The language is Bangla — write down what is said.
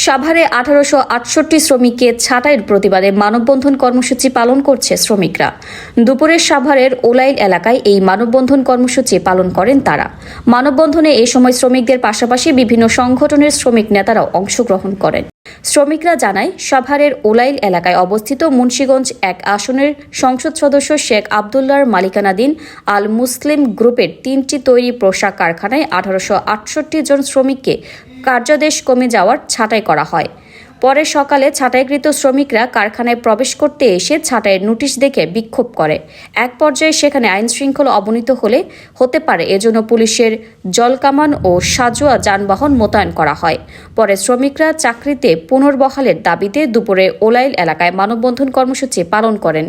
সাভারে 1868 শ্রমিককে ছাঁটাইয়ের প্রতিবাদে মানববন্ধন কর্মসূচি পালন করছে শ্রমিকরা। দুপুরে সাভারের ওলাইল এলাকায় এই মানববন্ধন কর্মসূচি পালন করেন তারা। মানববন্ধনে এ সময় শ্রমিকদের পাশাপাশি বিভিন্ন সংগঠনের শ্রমিক নেতারাও অংশগ্রহণ করেন। শ্রমিকরা জানায়, সাভারের ওলাইল এলাকায় অবস্থিত মুন্সিগঞ্জ 1 আসনের সংসদ সদস্য শেখ আবদুল্লাহর মালিকানাধীন আল মুসলিম গ্রুপের 3টি তৈরি পোশাক কারখানায় 1868 জন শ্রমিককে কার্যাদেশ কমে যাওয়ার ছাঁটাই করা হয়। পরে সকালে ছাঁটাইকৃত শ্রমিকরা কারখানায় প্রবেশ করতে এসে ছাঁটাইয়ের নোটিশ দেখে বিক্ষোভ করে। এক পর্যায়ে সেখানে আইনশৃঙ্খলা অবনীত হতে পারে, এজন্য পুলিশের জলকামান ও সাজোয়া যানবাহন মোতায়েন করা হয়। পরে শ্রমিকরা চাকরিতে পুনর্বহালের দাবিতে দুপুরে ওলাইল এলাকায় মানববন্ধন কর্মসূচি পালন করেন।